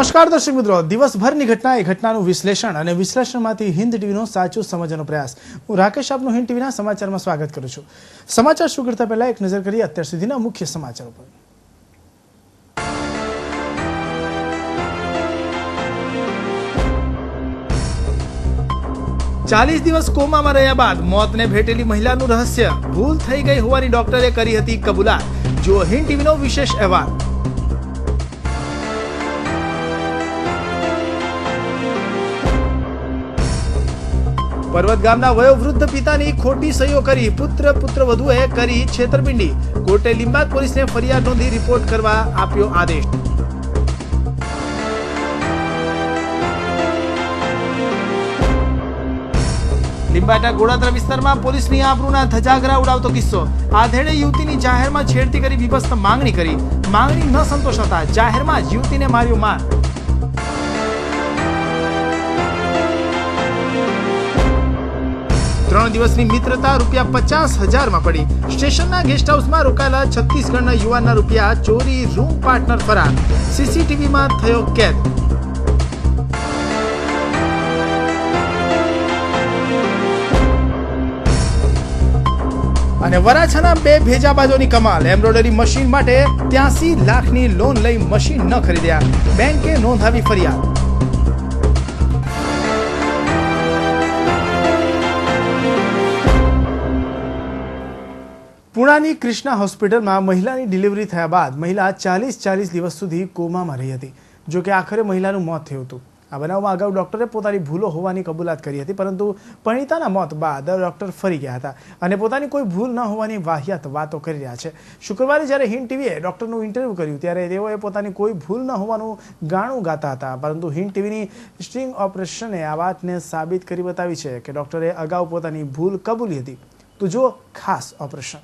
નમસ્કાર દર્શક મિત્રો, દિવસભરની ઘટના એ ઘટનાનું વિશ્લેષણ અને વિશ્લેષણમાંથી હિન્દ ટીવીનો સાચું સમજવાનો પ્રયાસ. હું રાકેશ આપનું હિન્દ ટીવીના સમાચારમાં સ્વાગત કરું છું. સમાચાર શરૂ કરતા પહેલા એક નજર કરીએ અત્યાર સુધીના મુખ્ય સમાચારો પર. ચાલીસ દિવસ કોમામાં રહ્યા બાદ મોતને ભેટેલી મહિલાનું રહસ્ય. ભૂલ થઈ ગઈ હોવાની ડોક્ટરે કરી હતી કબૂલાત. જુઓ હિન્દ ટીવીનો વિશેષ અહેવાલ. પર્વત ગામના વયોવૃદ્ધ પિતાની ખોટી સહીઓ કરી પુત્રવધુએ કરી છેતરપિંડી. કોર્ટે લીંબાદ પોલીસને ફરિયાદ નોંધી રિપોર્ટ કરવા આપ્યો આદેશ. લીંબાડના ગોળાદરા વિસ્તારમાં પોલીસની આબરૂના ધજાગરા ઉડાવતો કિસ્સો. આધેડે યુવતીની જાહેરમાં છેડતી કરી બીભત્સ માંગણી કરી. માંગણી ન સંતોષાતા જાહેરમાં જ યુવતીને માર્યો માર. 3 દિવસની મિત્રતા ₹50,000 પડી. સ્ટેશનના ગેસ્ટ હાઉસમાં રોકાયેલા છત્તીસગઢના યુવાનના રૂપિયા ચોરી, રૂમ પાર્ટનર ફરાર. સીસીટીવીમાં થયો કેદ. અને વરાછાના 2 ભેજાબાજોની કમાલ. એમ્બ્રોઇડરી મશીન માટે 83 લાખની લોન લઈ મશીન ન ખરીદ્યા. બેંકે નોંધાવી ફરિયાદ. પુણાની ક્રિષ્ના હોસ્પિટલમાં મહિલાની ડિલિવરી થયા બાદ મહિલા 40 દિવસ સુધી કોમામાં રહી હતી. જોકે આખરે મહિલાનું મોત થયું હતું. આ બનાવમાં અગાઉ ડોક્ટરે પોતાની ભૂલો હોવાની કબૂલાત કરી હતી, પરંતુ પરિણીતાના મોત બાદ ડોક્ટર ફરી ગયા હતા અને પોતાની કોઈ ભૂલ ન હોવાની વાહિયાત વાતો કરી રહ્યા છે. શુક્રવારે જ્યારે હિન્દ ટીવીએ ડોક્ટરનું ઇન્ટરવ્યૂ કર્યું ત્યારે તેઓએ પોતાની કોઈ ભૂલ ન હોવાનું ગાણું ગાતા હતા, પરંતુ હિન્દ ટીવીની સ્ટિંગ ઓપરેશને આ વાતને સાબિત કરી બતાવી છે કે ડોક્ટરે અગાઉ પોતાની ભૂલ કબૂલી હતી. તો જુઓ ખાસ ઓપરેશન.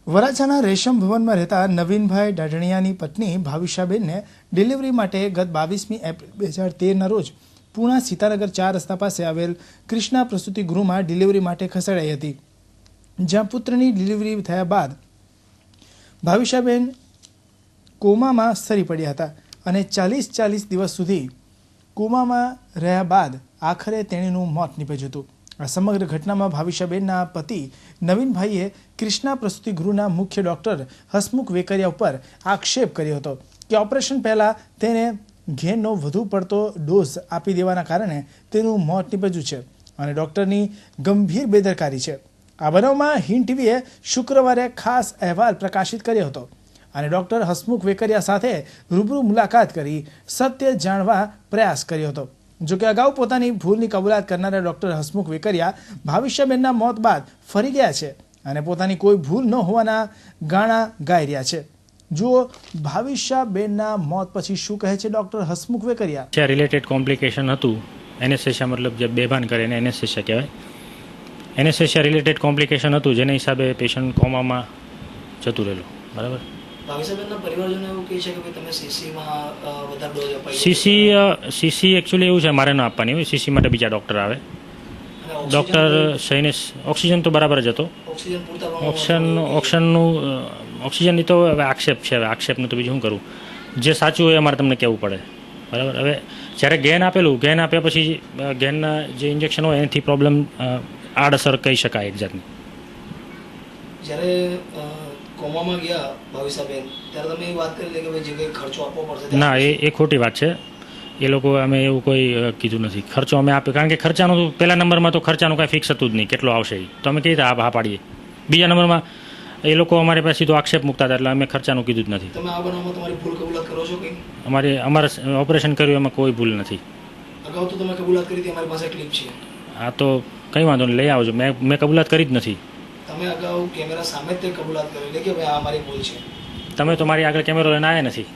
વરાછાના રેશમ ભવનમાં રહેતા નવીનભાઈ ડાઢણિયાની પત્ની ભાવિશાબેનને ડિલિવરી માટે ગત 22મી એપ્રિલ 2013ના રોજ પુણા સીતાનગર 4 રસ્તા પાસે આવેલ ક્રિષ્ના પ્રસૂતિ ગૃહમાં ડિલિવરી માટે ખસેડાઈ હતી, જ્યાં પુત્રની ડિલિવરી થયા બાદ ભાવિશાબેન કોમામાં સરી પડ્યા હતા અને 40 દિવસ સુધી કોમામાં રહ્યા બાદ આખરે તેણીનું મોત નીપજ્યું હતું. આ સમગ્ર ઘટનામાં ભાવિશાબેનના પતિ નવીનભાઈએ ક્રિષ્ના પ્રસૂતિ ગૃહના મુખ્ય ડોક્ટર હસમુખ વેકરિયા ઉપર આક્ષેપ કર્યો હતો કે ઓપરેશન પહેલા તેને ઘેનનો વધુ પડતો ડોઝ આપી દેવાના કારણે તેનું મોત નીપજ્યું છે અને ડોક્ટરની ગંભીર બેદરકારી છે. આ બનાવમાં હિન્દ ટીવીએ શુક્રવારે ખાસ અહેવાલ પ્રકાશિત કર્યો હતો અને ડોક્ટર હસમુખ વેકરિયા સાથે રૂબરૂ મુલાકાત કરી સત્ય જાણવા પ્રયાસ કર્યો હતો. જોકે અગાઉ પોતાની ભૂલની કબૂલાત કરનારા ડોક્ટર હસમુખ વેકરિયા ભાવિશાબેનના મોત બાદ ફરી ગયા છે અને પોતાની કોઈ ભૂલ ન હોવાના ગાણા ગાઈ રહ્યા છે. જુઓ ભાવિશાબેનના મોત પછી શું કહે છે doctor Hasmukh Vekariya. Related complication હતું. એનેસ્થેસિયા મતલબ જે બેભાન કરે એને એનેસ્થેસિયા કહેવાય. એનેસ્થેસિયા રિલેટેડ કોમ્પ્લિકેશન હતું, જેના હિસાબે પેશન્ટ કોમામાં જતું રહેલું. બરાબર. સીસી એકચ્યુઅલી એવું છે, મારે ન આપવાની હોય. સીસી માટે બીજા ડૉક્ટર આવે. ડૉક્ટર સૈનેશ ઓક્સિજન તો બરાબર જ હતો. ઓક્સિજનની તો હવે આક્ષેપ છે. હવે આક્ષેપનું તો બીજું શું કરું. જે સાચું હોય અમારે તમને કહેવું પડે. બરાબર. હવે જ્યારે ગેન આપ્યા પછી ગેનના જે ઇન્જેક્શન હોય એનાથી પ્રોબ્લેમ આડઅસર કહી શકાય એક જાતની. કોમામાં ગયા ભાવિશાબેન, ત્યારે તમે એ વાત કરી કે ભાઈ જે કંઈ ખર્ચો આપવો પડશે. ના, એ ખોટી વાત છે. એ લોકો અમે એવું કોઈ કીધું નથી. ખર્ચો અમે આપ્યો, કારણ કે ખર્ચાનું પહેલા નંબરમાં તો ખર્ચાનું કાંઈ ફિક્સ હતું જ નહીં, કેટલો આવશે એ તો અમે કઈ રીતે હા પાડીએ. બીજા નંબરમાં એ લોકો અમારી પાસે સીધો આક્ષેપ મૂકતા હતા, એટલે અમે ખર્ચાનું કીધું જ નથી. તમે આ બનાવમાં તમારી ભૂલ કબૂલાત કરો છો કે? અમારે ઓપરેશન કર્યું એમાં કોઈ ભૂલ નથી. અગાઉ તો તમે કબૂલાત કરી હતી, અમારી પાસે ક્લિપ છે. હા, તો કંઈ વાંધો નહીં, લઈ આવજો. મેં કબૂલાત કરી જ નથી. તમે અગાઉ કેમેરા સામે જ કબૂલાત કરી કે ભાઈ આ મારી ભૂલ છે. તમે તો મારી આગળ કેમેરો લઈને આવ્યા નથી.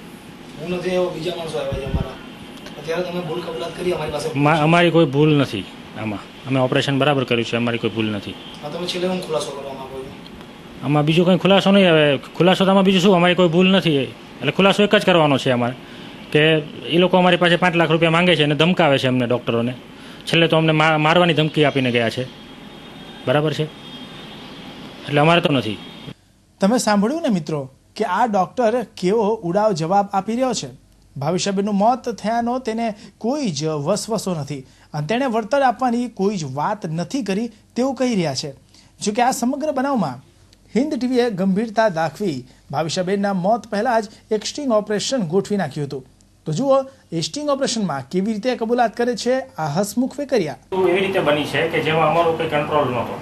હું નથી આવ્યો, બીજા માણસો આવ્યા છે અમારા. અત્યારે તમે ભૂલ કબૂલાત કરી અમારી પાસે. અમારી કોઈ ભૂલ નથી આમાં. અમે ઓપરેશન બરાબર કર્યું છે, અમારી કોઈ ભૂલ નથી. તમે છેલ્લે હું ખુલાસો કરવા માંગુ છું. આમાં બીજો કંઈ ખુલાસો નહીં. હવે ખુલાસો તો આમાં બીજું શું, અમારી કોઈ ભૂલ નથી. એટલે ખુલાસો એક જ કરવાનો છે અમારે કે એ લોકો અમારી પાસે 5 લાખ રૂપિયા માંગે છે અને ધમકાવે છે અમને ડૉક્ટરોને. છેલ્લે તો અમને મારવાની ધમકી આપીને ગયા છે. બરાબર છે. એટલે અમારે તો નથી. તમે સાંભળ્યું ને મિત્રો કે આ ડોક્ટર કેવો ઉડાવ જવાબ આપી રહ્યો છે. ભાવિશાબેનનું મોત થયાનો તેને કોઈ જ વસવસો નથી અને તેણે વળતર આપવાની કોઈ જ વાત નથી કરી તેવું કહી રહ્યા છે. જોકે આ સમગ્ર બનાવમાં હિન્દ ટીવીએ ગંભીરતા દાખવી ભાવિશાબેનના મોત પહેલાં જ એક સ્ટિંગ ઓપરેશન ગોઠવી નાખ્યું હતું. તો જુઓ એ સ્ટિંગ ઓપરેશનમાં કેવી રીતે કબૂલાત કરે છે આ હસમુખ વેકરિયા. એવી રીતે બની છે કે જેમાં અમારો કોઈ કંટ્રોલ નહોતો.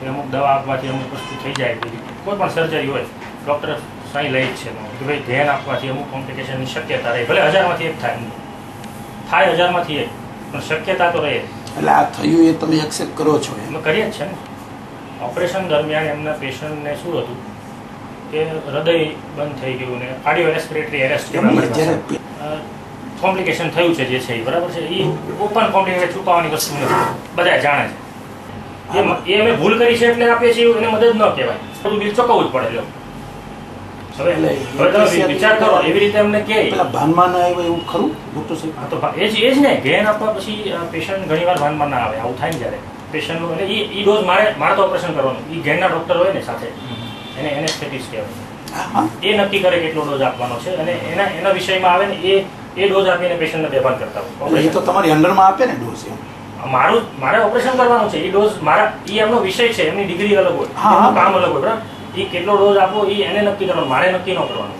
અમુક દવા આપવાથી અમુક વસ્તુ થઈ જાય, કોઈ પણ સર્જરી હોય ડૉક્ટર સહી લઈ જ છે કે ભાઈ ધ્યાન આપવાથી અમુક કોમ્પ્લિકેશનની શક્યતા રહે. ભલે 1000માંથી એક થાય 1000માંથી એક, પણ શક્યતા તો રહે. એટલે આ થયું એ તમે એક્સેપ્ટ કરો છો? અમે કરીએ જ છે ને. ઓપરેશન દરમિયાન એમના પેશન્ટને શું હતું કે હૃદય બંધ થઈ ગયું ને કાર્ડિયો રેસ્પિરેટરી એરેસ્ટ કોમ્પ્લિકેશન થયું છે જે છે એ બરાબર છે. એ ઓપન કોમ્પ્લિકેશન છુપાવવાની વસ્તુ નથી, બધા જાણે છે. એ અમે ભૂલ કરી છે એટલે આપીએ છીએ એને મદદ ન કહેવાય. થોડું બિલ ચૂકવવું જ પડે. હવે તમે વિચાર કરો એવી રીતે અમને કે ભાનમાં ના આવે એવું ખરું ડોક્ટર સાહેબ? તો એ જ ને ઘેન આપવા પછી પેશન્ટ ઘણીવાર ભાનમાં ના આવે. આવું થાય ને જ્યારે પેશન્ટનું એટલે એ ડોઝ મારે તો ઓપરેશન કરવાનું. એ ઘેનના ડૉક્ટર હોય ને સાથે એને એનેસ્થેટિસ્ટ કહેવાય. એ નક્કી કરે કેટલો ડોઝ આપવાનો છે અને એના વિષયમાં આવે ને એ ડોઝ આપીને પેશન્ટને બેભાન કરતા હોય. એ તો તમારી અંડરમાં આપે ને ડોઝ? મારે ઓપરેશન કરવાનું છે. એ ડોઝ એ એમનો વિષય છે, એમની ડિગ્રી અલગ હોય, એમનું કામ અલગ હોય બરાબર. એ કેટલો ડોઝ આપો એ એને નક્કી કરવાનું, મારે નક્કી ન કરવાનું.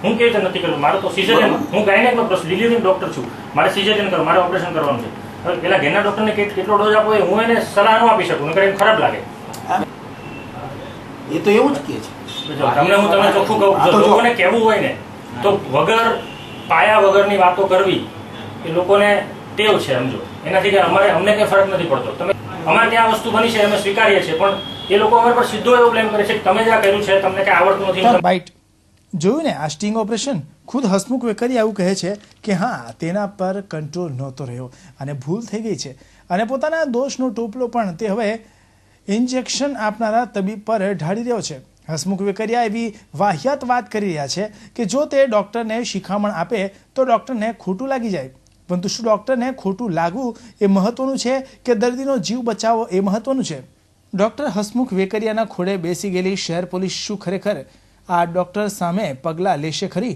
હું કેવી રીતે નક્કી કરું? મારે તો સિઝેરિયન, હું ગાયનેકનો ડિલિવરી ડોક્ટર છું, મારે સિઝેરિયન કરવું, મારે ઓપરેશન કરવાનું છે. હવે પેલા ઘેરના ડોક્ટરને કેટલો ડોઝ આપો એ હું એને સલાહ ન આપી શકું, નકર એમ ખરાબ લાગે. એ તો એવું જ કહે છે. તમને ચોખ્ખું કહું, જો લોકોને કહેવું હોય ને તો વગર પાયા વગરની વાતો કરવી એ લોકોને ટેવ છે, સમજો. એનાથી કે અમને કંઈ ફરક નથી પડતો. તમે અમારે ત્યાં વસ્તુ બની છે અમે સ્વીકારીએ છીએ, પણ એ લોકો અમારા પર સીધો એવો બ્લેમ કરે છે કે તમે જ્યાં કર્યું છે તમને કાંઈ આવડતું નથી. બાઇટ જોયું ને આ સ્ટિંગ ઓપરેશન. ખુદ હસમુખ વેકરિયા એવું કહે છે કે હા તેના પર કંટ્રોલ નહોતો રહ્યો અને ભૂલ થઈ ગઈ છે અને પોતાના દોષનો ટોપલો પણ તે હવે ઇન્જેક્શન આપનારા તબીબ પર ઢાળી રહ્યો છે. હસમુખ વેકરિયા એવી વાહિયાત વાત કરી રહ્યા છે કે જો તે ડૉક્ટરને શિખામણ આપે તો ડૉક્ટરને ખોટું લાગી જાય. પરંતુ શું ડૉક્ટરને ખોટું લાગવું એ મહત્વનું છે કે દર્દીનો જીવ બચાવવો એ મહત્વનું છે? ડૉક્ટર હસમુખ વેકરિયાના ખોળે બેસી ગયેલી શહેર પોલીસ શું ખરેખર આ ડૉક્ટર સામે પગલાં લેશે ખરી?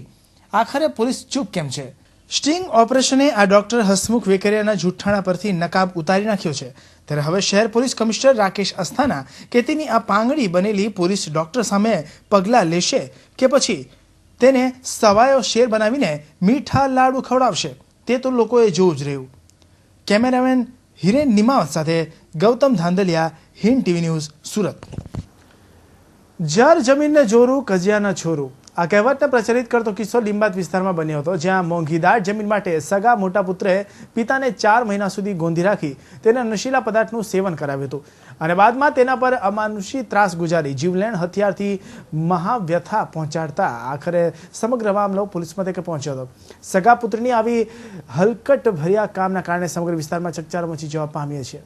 આખરે પોલીસ ચૂપ કેમ છે? સ્ટિંગ ઓપરેશને આ ડૉક્ટર હસમુખ વેકરિયાના જૂઠાણા પરથી નકાબ ઉતારી નાખ્યો છે. ત્યારે હવે શહેર પોલીસ કમિશનર રાકેશ અસ્થાના કે તેની આ પાંગડી બનેલી પોલીસ ડૉક્ટર સામે પગલાં લેશે કે પછી તેને સવાયો શેર બનાવીને મીઠા લાડુ ખવડાવશે? તે તો લોકોએ જોવું જ રહ્યું. કેમેરામેન હિરેન નિમાવત સાથે ગૌતમ ધાંધલિયા, હિન્દ ટીવી ન્યૂઝ, સુરત. જર જમીનને જોરું કજિયાના છોરું આ કહેવતને પ્રચલિત કરતો કિસ્સો લીંબાદ વિસ્તારમાં બન્યો હતો, જ્યાં મોંઘીદાર જમીન માટે સગા મોટા પુત્રે પિતાને 4 મહિના સુધી ગોંધી રાખી તેને નશીલા પદાર્થનું સેવન કરાવ્યું હતું અને બાદમાં તેના પર અમાનુષી ત્રાસ ગુજારી જીવલેણ હથિયારથી મહાવ્યથા પહોંચાડતા આખરે સમગ્ર મામલો પોલીસ મથકે પહોંચ્યો હતો. સગા પુત્રની આવી હલકટ ભર્યા કામના કારણે સમગ્ર વિસ્તારમાં ચકચાર મચી જવા પામી છે.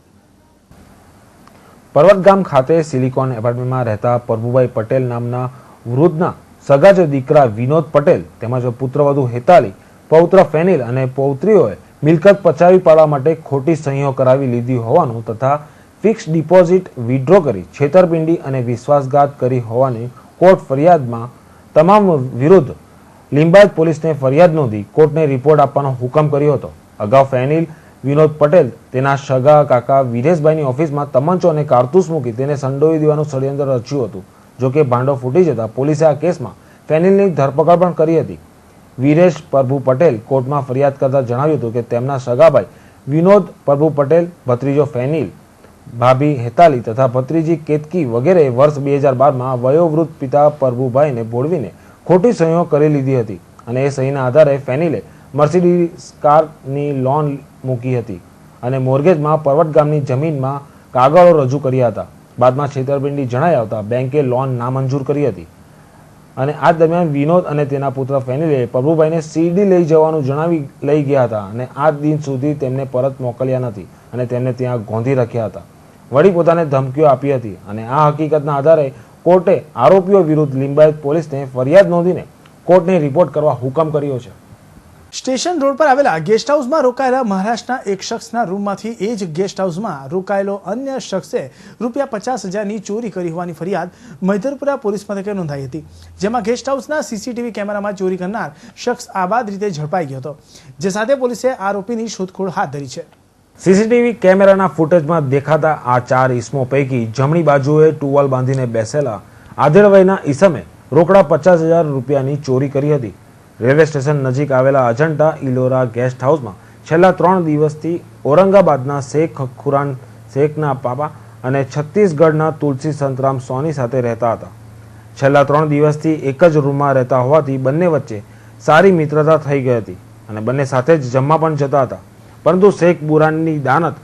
પર્વત ગામ ખાતે સિલિકોન એપાર્ટમેન્ટમાં રહેતા પ્રભુભાઈ પટેલ નામના વૃદ્ધના સગા જ દીકરા વિનોદ પટેલ તેમજ પુત્રવધુ હેતાલી, પૌત્ર ફેનિલ અને પૌત્રીઓએ મિલકત પચાવી પાડવા માટે ખોટી સહીઓ કરાવી લીધી હોવાનું તથા ફિક્સ ડિપોઝિટ વિડ્રો કરી છેતરપિંડી અને વિશ્વાસઘાત કરી હોવાની કોર્ટ ફરિયાદમાં તમામ વિરુદ્ધ લીંબાયત પોલીસને ફરિયાદ નોંધી કોર્ટને રિપોર્ટ આપવાનો હુકમ કર્યો હતો. અગાઉ ફેનિલ વિનોદ પટેલ તેના સગા કાકા વિરેશભાઈની ઓફિસમાં તમંચો અને કારતૂસ મૂકી તેને સંડોવી દેવાનું ષડયંત્ર રચ્યું હતું. જોકે ભાંડો ફૂટી જતા પોલીસે આ કેસમાં ફેનિલની ધરપકડ પણ કરી હતી. વિરેશ પ્રભુ પટેલ કોર્ટમાં ફરિયાદ કરતા જણાવ્યું હતું કે તેમના સગાભાઈ વિનોદ પ્રભુ પટેલ, ભત્રીજો ફેનિલ, ભાભી હેતાલી તથા ભત્રીજી કેતકી વગેરે વર્ષ 2012માં વયોવૃદ્ધ પિતા પ્રભુભાઈને ભોળવીને ખોટી સહીઓ કરી લીધી હતી અને એ સહીના આધારે ફેનિલે મર્સિડીઝ કારની લોન મૂકી હતી અને મોર્ગેજમાં પર્વત ગામની જમીનમાં કાગળો રજૂ કર્યા હતા. બાદમાં છેતરપિંડી જણાઈ આવતા બેંકે લોન નામંજૂર કરી હતી અને આ દરમિયાન વિનોદ અને તેના પુત્ર ફેનિલે પ્રભુભાઈને સીડી લઈ જવાનું જણાવી લઈ ગયા હતા અને આ દિન સુધી તેમને પરત મોકલ્યા નથી અને તેમને ત્યાં ગોંધી રાખ્યા હતા. વળી પોતાને ધમકીઓ આપી હતી અને આ હકીકતના આધારે કોર્ટે આરોપીઓ વિરુદ્ધ લીંબાયત પોલીસને ફરિયાદ નોંધીને કોર્ટને રિપોર્ટ કરવા હુકમ કર્યો છે. સ્ટેશન રોડ પર આવેલા ગેસ્ટ હાઉસમાં રોકાયેલા મહારાષ્ટ્રના એક શખ્સના રૂમમાંથી એ જ ગેસ્ટ હાઉસમાં રોકાયેલો અન્ય શખ્સે ₹50,000ની ચોરી કરી હોવાની ફરિયાદ મૈધરપુરા પોલીસ મથકે નોંધાઈ હતી, જેમાં ગેસ્ટ હાઉસના સીસીટીવી કેમેરામાં ચોરી કરનાર શખ્સ આબાદ રીતે ઝડપાઈ ગયો હતો, જે સાથે પોલીસે આરોપીની શોધખોળ હાથ ધરી છે. સીસીટીવી કેમેરાના ફૂટેજમાં દેખાતા આ 4 ઈસમો પૈકી જમણી બાજુએ ટુવાલ બાંધીને બેસેલા આધેડ વયના ઈસમે રોકડા ₹50,000ની ચોરી કરી હતી. રેલવે સ્ટેશન નજીક આવેલા અજંટા ઇલોરા ગેસ્ટ હાઉસમાં છેલ્લા 3 દિવસથી ઔરંગાબાદના શેખ ખુરાન શેખના પાપા અને છત્તીસગઢના તુલસી સંતરામ સોની સાથે રહેતા હતા. છેલ્લા 3 દિવસથી એક જ રૂમમાં રહેતા હોવાથી બંને વચ્ચે સારી મિત્રતા થઈ ગઈ હતી અને બંને સાથે જ જમવા પણ જતા હતા. પરંતુ શેખ બુરાનની દાનત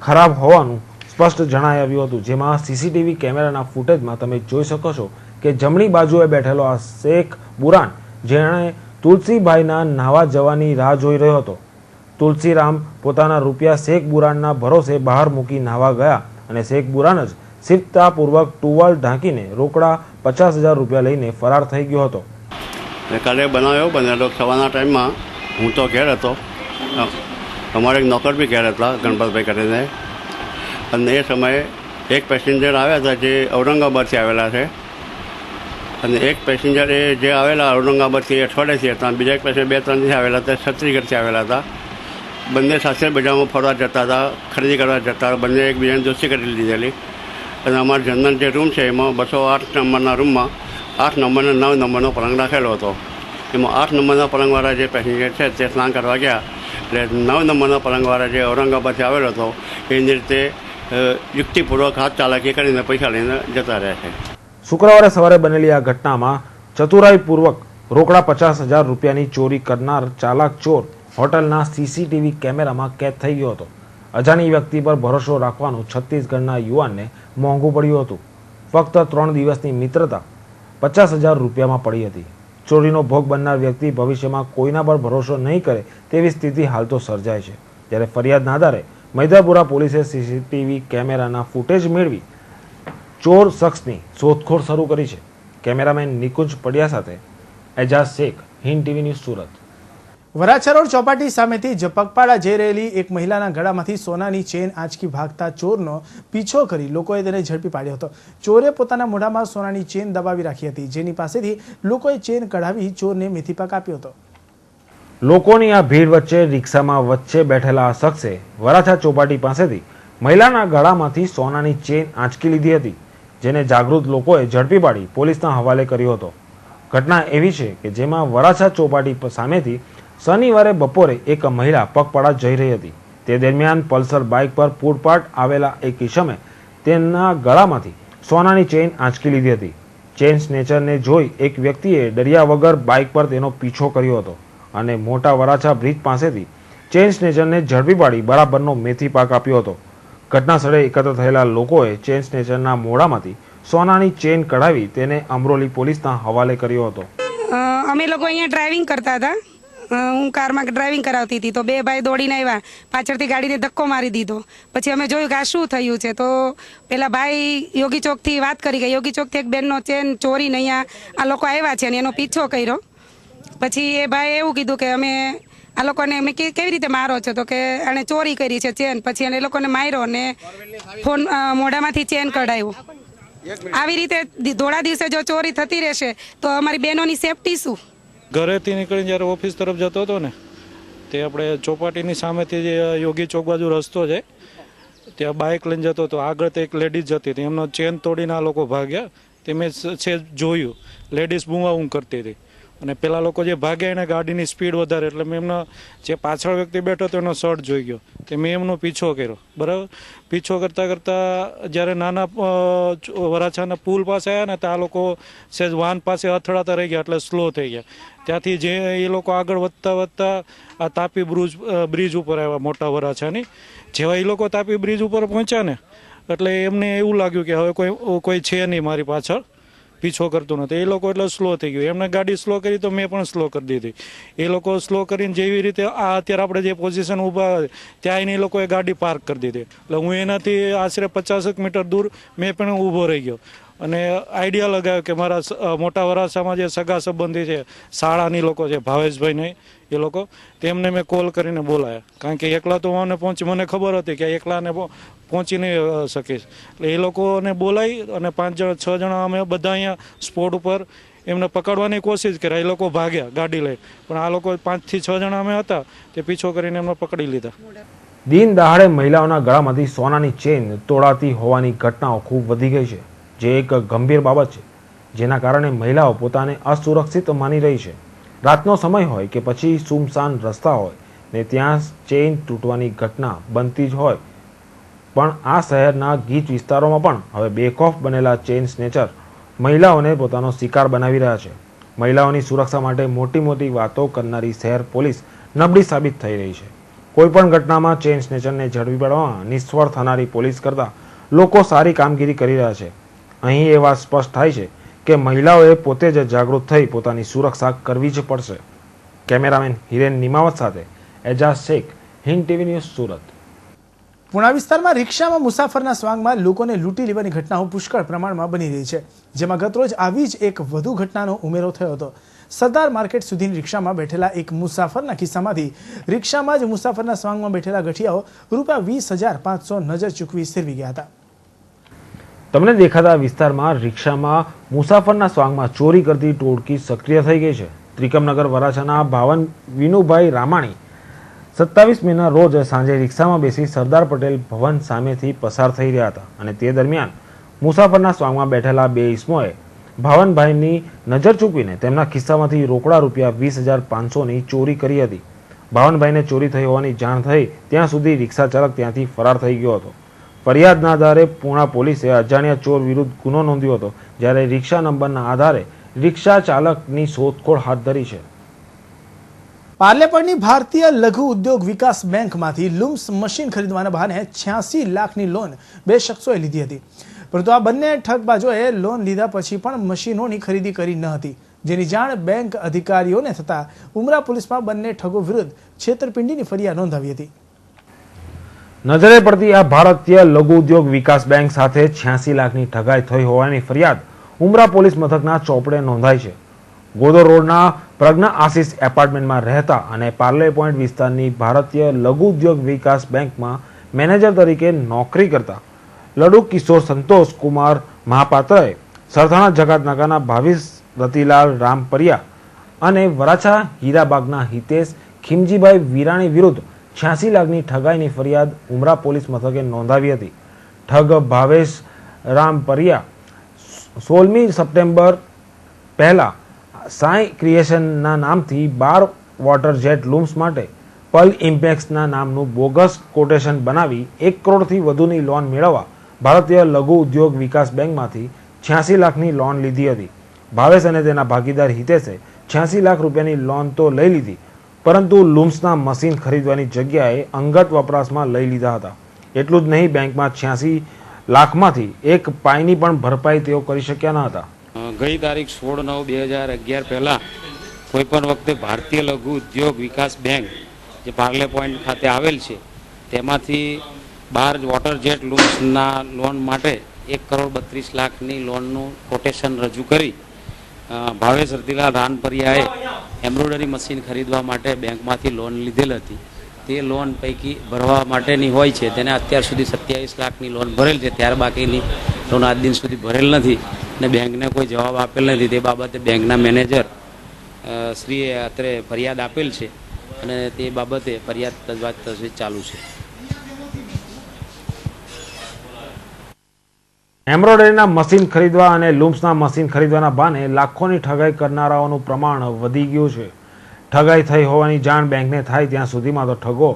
ખરાબ હોવાનું સ્પષ્ટ જણાઈ આવ્યું હતું, જેમાં સીસીટીવી કેમેરાના ફૂટેજમાં તમે જોઈ શકો છો કે જમણી બાજુએ બેઠેલો આ શેખ બુરાન જેણે તુલસીભાઈના નાવા જવાની રાહ જોઈ રહ્યો હતો. તુલસીરામ પોતાના રૂપિયા શેખ બુરાનના ભરોસે બહાર મૂકી નાવા ગયા અને શેખ બુરાન જ શિફતાપૂર્વક ટુવાલ ઢાંકીને રોકડા ₹50,000 લઈને ફરાર થઈ ગયો હતો. કાલે બનેલો સવારના ટાઈમમાં હું તો ઘેર હતો, અમારે એક નોકર બી ઘેર હતા ગણપતભાઈ કરીને, અને એ સમયે એક પેસેન્જર આવ્યા હતા જે ઔરંગાબાદથી આવેલા છે, અને એક પેસેન્જર એ જે આવેલા ઔરંગાબાદથી અઠવાડિયેથી હતા, બીજા એક પેસેન્જર 2-3 દિવસ આવેલા હતા છત્તીસગઢથી આવેલા હતા. બંને સાથે બજારમાં ફરવા જતા હતા, ખરીદી કરવા જતા હતા, બંને એકબીજાની દોસ્તી કરી લીધેલી. અને અમારા જનરલ જે રૂમ છે એમાં 208 નંબરના રૂમમાં 8 નંબર અને 9 નંબરનો પલંગ રાખેલો હતો. એમાં 8 નંબરના પલંગવાળા જે પેસેન્જર છે તે સ્નાન કરવા ગયા, એટલે 9 નંબરના પલંગવાળા જે ઔરંગાબાદથી આવેલો હતો એની રીતે યુક્તિપૂર્વક હાથ ચાલાકી કરીને પૈસા લઈને જતા રહ્યા છે. શુક્રવારે સવારે બનેલી આ ઘટનામાં ચતુરાઈપૂર્વક રોકડા ₹50,000ની ચોરી કરનાર ચાલાક ચોર હોટલના સીસીટીવી કેમેરામાં કેદ થઈ ગયો હતો. અજાણી વ્યક્તિ પર ભરોસો રાખવાનું છત્તીસગઢના યુવાનને મોંઘું પડ્યું હતું. ફક્ત 3 દિવસની મિત્રતા ₹50,000માં પડી હતી. ચોરીનો ભોગ બનનાર વ્યક્તિ ભવિષ્યમાં કોઈના પર ભરોસો નહીં કરે તેવી સ્થિતિ હાલ તો સર્જાય છે. જ્યારે ફરિયાદના આધારે મૈદરપુરા પોલીસે સીસીટીવી કેમેરાના ફૂટેજ મેળવી ચોર શખ્સની શોધખોળ શરૂ કરી છે. કેમેરામેન નિકુંજ પડિયા સાથે Ejaz Shaikh, Hind TV news, Surat. Varachha road Chopati સામેથી પગપાળા જઈ રહેલી એક મહિલાના ગળામાંથી સોનાની ચેન આંચકી ભાગતા ચોરનો પીછો કરી લોકોએ તેને ઝડપી પાડ્યો હતો. ચોરે પોતાના મોઢામાં સોનાની ચેન દબાવી રાખી હતી, જેની પાસેથી લોકોએ ચેન કઢાવી ચોરને મેથીપાક આપ્યો હતો. લોકોની આ ભીડ વચ્ચે રિક્ષામાં વચ્ચે બેઠેલા આ શખ્સે વરાછા ચોપાટી પાસેથી મહિલાના ગળામાંથી સોનાની ચેન આંચકી લીધી હતી, જેને જાગૃત લોકોએ ઝડપી પાડી પોલીસના હવાલે કર્યો હતો. ઘટના એવી છે કે જેમાં વરાછા ચોપાટી સામેથી શનિવારે બપોરે એક મહિલા પગપાળા જઈ રહી હતી. તે દરમિયાન પલ્સર બાઇક પર પૂરપાટ આવેલા એક ઈસમે તેના ગળામાંથી સોનાની ચેન આંચકી લીધી હતી. ચેન સ્નેચરને જોઈ એક વ્યક્તિએ ડર્યા વગર બાઇક પર તેનો પીછો કર્યો હતો અને મોટા વરાછા બ્રિજ પાસેથી ચેન સ્નેચરને ઝડપી પાડી બરાબરનો મેથી પાક આપ્યો હતો. ઘટના સ્થળે એકત્ર થયેલા લોકોએ ચેન સ્નેચરના મોઢામાંથી સોનાની ચેન કઢાવી તેને અમરોલી પોલીસના હવાલે કર્યો હતો. અમે લોકો અહીંયા ડ્રાઇવિંગ કરતા હતા, હું કારમાં ડ્રાઇવિંગ કરાવતી હતી, તો 2 ભાઈ દોડીને આવ્યા, પાછળથી ગાડીને ધક્કો મારી દીધો. પછી અમે જોયું કે આ શું થયું છે, તો પેલા ભાઈ યોગી ચોકથી વાત કરી ગયા, યોગી ચોકથી એક બેનનો ચેન ચોરીને અહીંયા આ લોકો આવ્યા છે અને એનો પીછો કર્યો. પછી એ ભાઈ એવું કીધું કે અમે આ લોકોને અમે કેવી રીતે મારો છો, તો કે એણે ચોરી કરી છે ચેન. પછી એને લોકોને માર્યો ને ફોન મોઢામાંથી ચેન કઢાવ્યું. આવી રીતે થોડા દિવસે જો ચોરી થતી રહેશે તો અમારી બહેનોની સેફટી શું? ઘરેથી નીકળીને જ્યારે ઓફિસ તરફ જતો હતો ને, તે આપણે ચોપાટીની સામેથી જે યોગી ચોક બાજુ રસ્તો છે ત્યાં બાઇક લઈને જતો હતો. આગળ તો એક લેડીઝ જતી હતી, એમનો ચેન તોડીને આ લોકો ભાગ્યા. તે મેં છે જોયું, લેડીઝ બૂમાબૂમ કરતી હતી અને પેલા લોકો જે ભાગ્યા એને ગાડીની સ્પીડ વધારે, એટલે મેં એમનો જે પાછળ વ્યક્તિ બેઠો હતો એનો શર્ટ જોઈ ગયો, તે મેં એમનો પીછો કર્યો. બરાબર, પીછો કરતાં કરતાં જ્યારે નાના વરાછાના પુલ પાસે આવ્યા ને, તો આ લોકો સહેજ વાહન પાસે અથડાતા રહી ગયા, એટલે સ્લો થઈ ગયા. ત્યાંથી જે એ લોકો આગળ વધતા આ તાપી બ્રિજ ઉપર આવ્યા, મોટા વરાછાની. જેવા એ લોકો તાપી બ્રિજ ઉપર પહોંચ્યા ને, એટલે એમને એવું લાગ્યું કે હવે કોઈ છે નહીં મારી પાછળ, પીછો કરતું નથી. એ લોકો એટલે સ્લો થઈ ગયું, એમને ગાડી સ્લો કરી તો મેં પણ સ્લો કરી દીધી. એ લોકો સ્લો કરીને જેવી રીતે આ અત્યારે આપણે જે પોઝિશન ઊભા ત્યાં એ લોકોએ ગાડી પાર્ક કરી દીધી. એટલે હું એનાથી આશરે 50 મીટર દૂર મેં પણ ઊભો રહી ગયો અને આઈડિયા લગાવ્યો કે મારા મોટા વરાછામાં જે સગા સંબંધી છે, શાળાની લોકો છે, ભાવેશભાઈ ને એ લોકો, તેમને મેં કોલ કરીને બોલાયા. કારણ કે એકલા તો મને મને ખબર હતી કે એકલાને પહોંચી નહીં શકીશ. એટલે એ લોકોને બોલાવી અને 5-6 જણા અમે બધા અહીંયા સ્પોટ ઉપર એમને પકડવાની કોશિશ કરી. એ લોકો ભાગ્યા ગાડી લઈ, પણ આ લોકો 5 થી 6 જણા અમે હતા તે પીછો કરીને એમને પકડી લીધા. દિન દહાડે મહિલાઓના ગળામાંથી સોનાની ચેન તોડાતી હોવાની ઘટનાઓ ખૂબ વધી ગઈ છે, જે એક ગંભીર બાબત છે, જેના કારણે મહિલાઓ પોતાને અસુરક્ષિત માની રહી છે. રાતનો સમય હોય કે પછી સુમસાન રસ્તા હોય ને ત્યાં ચેઇન તૂટવાની ઘટના બનતી જ હોય. પણ આ શહેરના ગીચ વિસ્તારોમાં પણ હવે બેખોફ બનેલા ચેઇન સ્નેચર મહિલાઓને પોતાનો શિકાર બનાવી રહ્યા છે. મહિલાઓની સુરક્ષા માટે મોટી મોટી વાતો કરનારી શહેર પોલીસ નબળી સાબિત થઈ રહી છે. કોઈપણ ઘટનામાં ચેઇન સ્નેચરને ઝડપી પાડવામાં નિષ્ફળ થનારી પોલીસ કરતાં લોકો સારી કામગીરી કરી રહ્યા છે. અહીં એ વાત સ્પષ્ટ થાય છે કે મહિલાઓએ પોતે જ જાગૃત થઈ પોતાની સુરક્ષા કરવી જ પડશે. કેમેરામેન હિરેન નિમાવત સાથે એજાઝ શેખ, હિન્દ ટીવી ન્યૂઝ, સુરત. પુણા વિસ્તારમાં રિક્ષામાં મુસાફરના સ્વાંગમાં લોકોને લૂંટી લેવાની ઘટનાઓ પુષ્કળ પ્રમાણમાં બની રહી છે, જેમાં ગતરોજ આવી જ એક વધુ ઘટનાનો ઉમેરો થયો હતો. સરદાર માર્કેટ સુધીની રિક્ષામાં બેઠેલા એક મુસાફરના ખિસ્સામાંથી રિક્ષામાં જ મુસાફરના સ્વાંગમાં બેઠેલા ગઠિયાઓ ₹20,500 નજર ચૂકવી સેરવી ગયા હતા. તમને દેખાતા વિસ્તારમાં રિક્ષામાં મુસાફરના સ્વાંગમાં ચોરી કરતી ટોળકી સક્રિય થઈ ગઈ છે. ત્રિકમનગર વરાછાના ભાવન વિનુભાઈ રામાણી 27 મેના રોજ સાંજે રિક્ષામાં બેસી સરદાર પટેલ ભવન સામેથી પસાર થઈ રહ્યા હતા અને તે દરમિયાન મુસાફરના સ્વાંગમાં બેઠેલા બે ઈસમોએ ભાવનભાઈની નજર ચૂકવીને તેમના ખિસ્સામાંથી રોકડા ₹20,500ની ચોરી કરી હતી. ભાવનભાઈને ચોરી થઈ હોવાની જાણ થઈ ત્યાં સુધી રિક્ષા ચાલક ત્યાંથી ફરાર થઈ ગયો હતો. ફરિયાદના આધારે પુણા પોલીસે અજાણ્યા ચોર વિરુદ્ધ ગુનો નોંધ્યો હતો, જ્યારે રિક્ષા નંબરના આધારે રિક્ષા ચાલકની શોધખોળ હાથ ધરી છે. પાર્લેપણની ભારતીય લઘુ ઉદ્યોગ વિકાસ બેંકમાંથી લૂમ્સ મશીન ખરીદવાના બહાને 86 લાખની લોન બે શખ્સોએ લીધી હતી, પરંતુ આ બંને ઠગબાજોએ લોન લીધા પછી પણ મશીનોની ખરીદી કરી ન હતી, જેની જાણ બેંક અધિકારીઓને થતાં ઉમરા પોલીસમાં બંને ઠગો વિરુદ્ધ છેતરપિંડીની ફરિયાદ નોંધાવી હતી. નજરે પડતી આ ભારતીય લઘુ ઉદ્યોગ વિકાસ બેંક સાથે 86 લાખની ઠગાઈ થઈ હોવાની ફરિયાદ ઉમરા પોલીસ મથકના ચોપડે નોંધાઈ છે. ગોદર રોડના પ્રજ્ઞા આશીષ એપાર્ટમેન્ટમાં રહેતા અને પાર્લે પોઈન્ટ વિસ્તારની ભારતીય લઘુ ઉદ્યોગ વિકાસ બેંકમાં મેનેજર તરીકે નોકરી કરતા લડુ કિશોર સંતોષ કુમાર મહાપાત્રએ સરથાણા જકાતનાકાના ભાવિશ રતિલાલ રામપરિયા અને વરાછા હીરાબાગના હિતેશ ખીમજીભાઈ વિરાણી વિરુદ્ધ 86 લાખની ઠગાઈની ફરિયાદ ઉમરા પોલીસ મથકે નોંધાવી હતી. ઠગ ભાવેશ રામપરિયા 16મી સપ્ટેમ્બર પહેલા સાઈ ક્રિએશનના નામથી 12 વોટર જેટ લૂમ્સ માટે પલ ઇમ્પેક્સના નામનું બોગસ કોટેશન બનાવી 1 કરોડથી વધુની લોન મેળવવા ભારતીય લઘુ ઉદ્યોગ વિકાસ બેંકમાંથી 86 લાખની લોન લીધી હતી. ભાવેશ અને તેના ભાગીદાર હિતેશે 86 લાખ રૂપિયાની લોન તો લઈ લીધી, પરંતુ લૂમ્સના મશીન ખરીદવાની જગ્યાએ અંગત વપરાશમાં લઈ લીધા હતા. એટલું જ નહીં, બેંકમાં 86 લાખમાંથી 1 પાઈની પણ ભરપાઈ તેઓ કરી શક્યા ન હતા. ગઈ તારીખ 16/9/2011 પહેલાં કોઈપણ વખતે ભારતીય લઘુ ઉદ્યોગ વિકાસ બેંક જે પાર્લે પોઈન્ટ ખાતે આવેલ છે તેમાંથી 12 વોટર જેટ લૂમ્સના લોન માટે 1,32,00,000ની લોનનું કોટેશન રજૂ કરી ભાવેશ રતિલાલ રાનપરિયાએ એમ્બ્રોઇડરી મશીન ખરીદવા માટે બેંકમાંથી લોન લીધેલ હતી. તે લોન પૈકી ભરવા માટેની હોય છે, તેને અત્યાર સુધી 27 લાખની લોન ભરેલ છે, ત્યાર બાકીની લોન આજ દિન સુધી ભરેલ નથી અને બેંકને કોઈ જવાબ આપેલ નથી. તે બાબતે બેંકના મેનેજર શ્રીએ અત્રે ફરિયાદ આપેલ છે અને તે બાબતે ફરિયાદ તજવીજ ચાલુ છે. એમ્બ્રોઇડરીના મશીન ખરીદવા અને લૂમ્સના મશીન ખરીદવાના બહાને લાખોની ઠગાઈ કરનારાઓનું પ્રમાણ વધી ગયું છે. ઠગાઈ થઈ હોવાની જાણ બેંકને થાય ત્યાં સુધીમાં તો ઠગો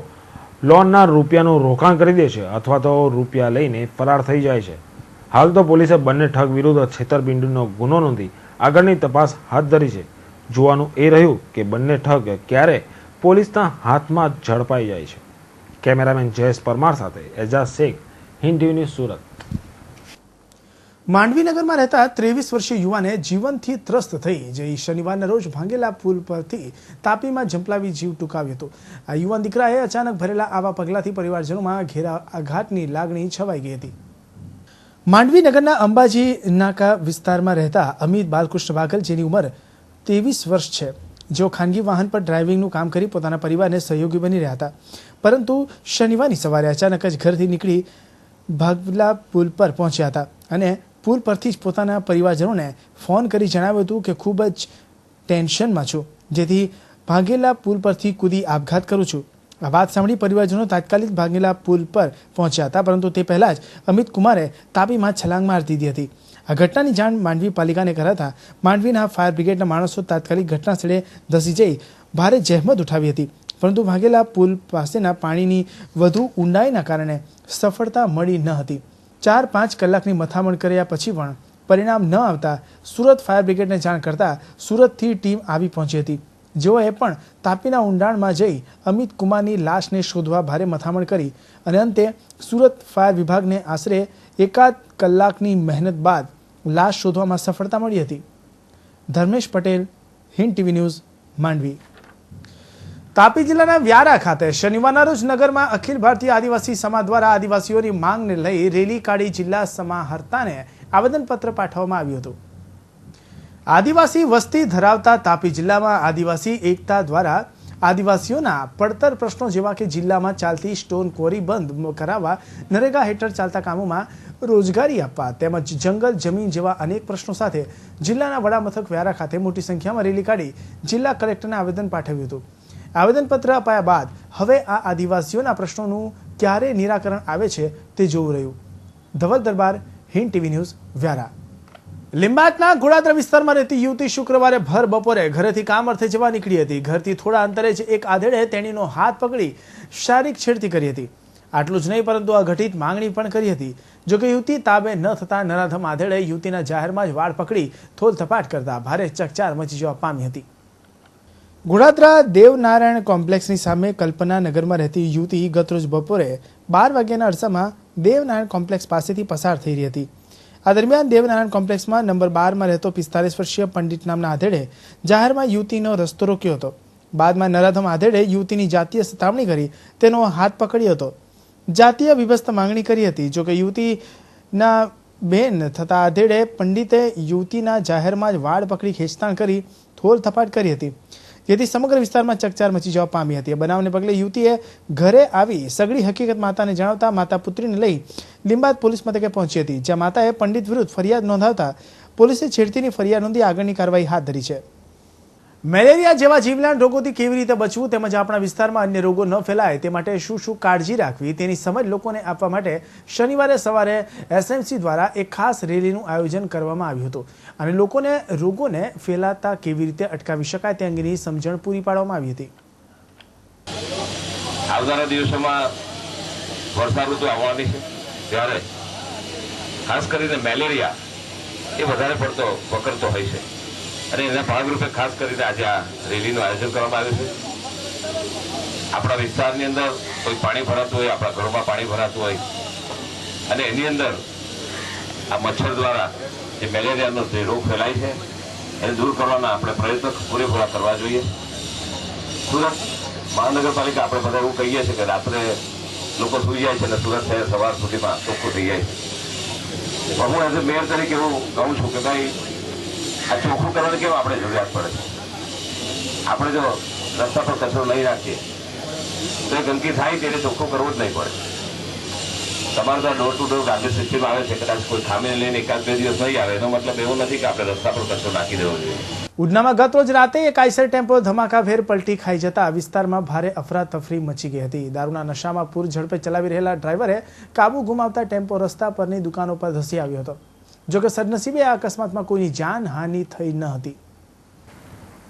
લોનના રૂપિયાનું રોકાણ કરી દે છે અથવા તો રૂપિયા લઈને ફરાર થઈ જાય છે. હાલ તો પોલીસે બંને ઠગ વિરુદ્ધ છેતરપિંડીનો ગુનો નોંધી આગળની તપાસ હાથ ધરી છે. જોવાનું એ રહ્યું કે બંને ઠગ ક્યારે પોલીસના હાથમાં ઝડપાઈ જાય છે. કેમેરામેન જયેશ પરમાર સાથે એજાઝ શેખ, હિન્દ ટીવી ન્યૂઝ, સુરત. માંડવીનગરમાં રહેતા 23 વર્ષીય યુવાને જીવનથી ત્રસ્ત થઈ જઈ શનિવારના રોજ ભાંગેલા પુલ પરથી તાપીમાં ઝંપલાવી જીવ ટૂંકાવ્યો હતો. આ યુવાન દીકરાએ અચાનક ભરેલા આવા પગલાથી પરિવારજનોમાં ઘેરા આઘાતની લાગણી છવાઈ ગઈ હતી. માંડવી નગરના અંબાજી નાકા વિસ્તારમાં રહેતા અમિત બાલકૃષ્ણ વાઘલ, જેની ઉંમર 23 વર્ષ છે, જેઓ ખાનગી વાહન પર ડ્રાઇવિંગનું કામ કરી પોતાના પરિવારને સહયોગી બની રહ્યા હતા, પરંતુ શનિવારની સવારે અચાનક જ ઘરથી નીકળી ભાગલા પુલ પર પહોંચ્યા હતા અને પુલ પરથી જ પોતાના પરિવારજનોને ફોન કરી જણાવ્યું હતું કે ખૂબ જ ટેન્શનમાં છું, જેથી ભાગેલા પુલ પરથી કૂદી આપઘાત કરું છું. આ વાત સાંભળી પરિવારજનો તાત્કાલિક ભાગેલા પુલ પર પહોંચ્યા હતા, પરંતુ તે પહેલાં જ અમિત કુમારે તાપીમાં છલાંગ મારી દીધી હતી. આ ઘટનાની જાણ માંડવી પાલિકાને કરાતા માંડવીના ફાયર બ્રિગેડના માણસો તાત્કાલિક ઘટના સ્થળે ધસી જઈ ભારે જહેમત ઉઠાવી હતી, પરંતુ ભાગેલા પુલ પાસેના પાણીની વધુ ઊંડાઈના કારણે સફળતા મળી ન હતી. 4-5 કલાકની મથામણ કર્યા પછી પણ પરિણામ ન આવતા સુરત ફાયર બ્રિગેડને જાણ કરતા સુરતથી ટીમ આવી પહોંચી હતી, જેઓએ પણ તાપીના ઊંડાણમાં જઈ અમિત કુમારની લાશને શોધવા ભારે મથામણ કરી અને અંતે સુરત ફાયર વિભાગને આશરે 1 કલાકની મહેનત બાદ લાશ શોધવામાં સફળતા મળી હતી. Dharmesh Patel, Hind TV news, Mandvi. તાપી જિલ્લાના વ્યારા ખાતે શનિવારના રોજ નગરમાં અખિલ ભારતીય આદિવાસી સમાજ દ્વારા આદિવાસીઓની માંગને લઈ રેલી કાઢી જિલ્લા સમાહર્તાને આવેદનપત્ર પાઠવવામાં આવ્યું હતું. આદિવાસી વસ્તી ધરાવતા તાપી જિલ્લામાં આદિવાસી એકતા દ્વારા આદિવાસીઓના પડતર પ્રશ્નો જેવા કે જિલ્લામાં ચાલતી સ્ટોન ક્વોરી બંધ કરાવવા, નરેગા હેઠળ ચાલતા કામોમાં રોજગારી આપવા તેમજ જંગલ જમીન જેવા અનેક પ્રશ્નો સાથે જિલ્લાના વડામથક વ્યારા ખાતે મોટી સંખ્યામાં રેલી કાઢી જિલ્લા કલેક્ટરને આવેદન પાઠવ્યું હતું. આવેદનપત્ર અપાયા બાદ હવે આ આદિવાસીઓના પ્રશ્નોનું ક્યારે નિરાકરણ આવે છે તે જોવું રહ્યું. ધવલ દરબાર, હિન્દ ટીવી ન્યૂઝ, વ્યારા. લીંબાયતના ઘોડાદરા વિસ્તારમાં રહેતી યુવતી શુક્રવારે ભર બપોરે ઘરેથી કામ અર્થે જવા નીકળી હતી. ઘરથી થોડા અંતરે જ એક આધેડે તેણીનો હાથ પકડી શારીરિક છેડતી કરી હતી. આટલું જ નહીં પરંતુ અઘટિત માંગણી પણ કરી હતી. જોકે યુવતી તાબે ન થતા નરાધમ આધેડે યુવતીના જાહેરમાં જ વાળ પકડી થોલથપાટ કરતા ભારે ચકચાર મચી જવા પામી હતી. ઘોડાદરા દેવનારાયણ કોમ્પ્લેક્સની સામે કલ્પના નગરમાં રહેતી યુવતી ગતરોજ બપોરે 12 વાગ્યાના અરસામાં દેવનારાયણ કોમ્પ્લેક્સ પાસેથી પસાર થઈ રહી હતી. આ દરમિયાન દેવનારાયણ કોમ્પ્લેક્સમાં નંબર 12માં રહેતો 45 વર્ષીય પંડિત નામના આધેડે જાહેરમાં યુવતીનો રસ્તો રોક્યો હતો. બાદમાં નરાધમ આધેડે યુવતીની જાતીય સતામણી કરી તેનો હાથ પકડ્યો હતો. જાતીય વિભસ્ત માંગણી કરી હતી. જોકે યુવતીના બેન થતા આધેડે પંડિતે યુવતીના જાહેરમાં જ વાળ પકડી ખેંચતાણ કરી થોલ થપાટ કરી હતી, જેથી સમગ્ર વિસ્તારમાં ચકચાર મચી જવા પામી હતી. બનાવને પગલે યુવતીએ ઘરે આવી સઘળી હકીકત માતાને જણાવતા માતા પુત્રીને લઈ લીંબાયત પોલીસ મથકે પહોંચી હતી, જ્યાં માતાએ પંડિત વિરુદ્ધ ફરિયાદ નોંધાવતા પોલીસે છેડતીની ફરિયાદ નોંધી આગળની કાર્યવાહી હાથ ધરી છે. મેલેરિયા જેવા જીવલેણ રોગોથી કેવી રીતે બચવું તેમજ આપણા વિસ્તારમાં અન્ય રોગો ન ફેલાય તે માટે શું શું કાળજી રાખવી તેની સમજ લોકોને આપવા માટે શનિવારે સવારે એસએમસી દ્વારા એક ખાસ રેલીનું આયોજન કરવામાં આવ્યું હતું અને લોકોને રોગોને ફેલાતા કેવી રીતે અટકાવી શકાય તે અંગેની સમજણ પૂરી પાડવામાં આવી હતી. આવનારા દિવસોમાં વર્ષા ઋતુ આવવાની છે, ત્યારે ખાસ કરીને મેલેરિયા એ વધારે પડતો પકડતો હોય છે અને એના ભાગરૂપે ખાસ કરીને આજે આ રેલીનું આયોજન કરવામાં આવ્યું છે. આપણા વિસ્તારની અંદર કોઈ પાણી ભરાતું હોય, આપણા ઘરોમાં પાણી ભરાતું હોય અને એની અંદર આ મચ્છર દ્વારા જે મેલેરિયાનો જે રોગ ફેલાય છે એને દૂર કરવાના આપણે પ્રયત્નો પૂરેપૂરા કરવા જોઈએ. સુરત મહાનગરપાલિકા આપણે બધા એવું કહીએ છીએ કે રાત્રે લોકો સૂઈ જાય છે અને સુરત શહેર સવાર સુધીમાં ચોખ્ખું થઈ જાય છે. હું એઝ એ મેયર તરીકે એવું કહું છું કે ભાઈ આ ચોખ્ખું કરવાની કેવું આપણે જરૂરિયાત પડે છે. આપણે જો રસ્તા પર કચરો નહીં રાખીએ તો એ ગંદકી થાય તેને ચોખ્ખું કરવું જ નહીં પડે. તમારે તો door to door garbage system આવે છે, કદાચ કોઈ ખામીને લઈને 1-2 દિવસ નહીં આવે એનો મતલબ એવો નથી કે આપણે રસ્તા પર કચરો નાખી દેવો જોઈએ. ઉધનામાં ગત રોજ રાતે એક આઈસર ટેમ્પો ધમાકાભેર પલટી ખાઈ જતા વિસ્તારમાં ભારે અફરાતફરી મચી ગઈ હતી. દારૂના નશામાં પૂર ઝડપે ચલાવી રહેલા ડ્રાઈવરે કાબુ ગુમાવતા ટેમ્પો રસ્તા પરની દુકાનો પર ધસી આવ્યો હતો. જોકે સદનસીબે આ અકસ્માતમાં કોઈની જાનહાનિ થઈ ન હતી.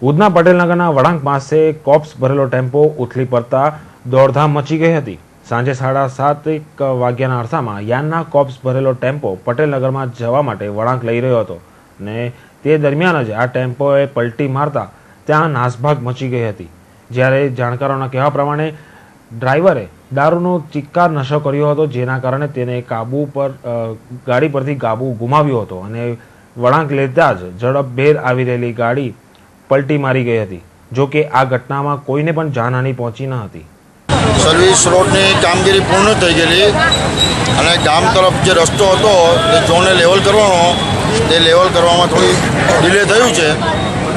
ઉધના પટેલનગરના વળાંક પાસે કોપ્સ ભરેલો ટેમ્પો ઉથલી પડતા દોડધામ મચી ગઈ હતી. સાંજે 7:30 વાગ્યાના અરસામાં યાનના કોપ્સ ભરેલો ટેમ્પો પટેલનગરમાં જવા માટે વળાંક લઈ રહ્યો હતો અને તે દરમિયાન જ આ ટેમ્પોએ પલટી મારતા ત્યાં નાસભાગ મચી ગઈ હતી. જ્યારે જાણકારોના કહેવા પ્રમાણે ડ્રાઈવરે દારૂનો ચિક્કાર નશો કર્યો હતો, જેના કારણે તેને ગાડી પરથી કાબુ ગુમાવ્યો હતો અને વળાંક લેતા જ ઝડપભેર આવી રહેલી ગાડી પલટી મારી ગઈ હતી. જો કે આ ઘટનામાં કોઈને પણ જાનહાનિ પહોંચી ન હતી. સર્વિસ રોડની કામગીરી પૂર્ણ થઈ ગયેલી અને ગામ તરફ જે રસ્તો હતો તે ઝોનને લેવલ કરવાનો તે લેવલ કરવામાં થોડી ડિલે થયું છે.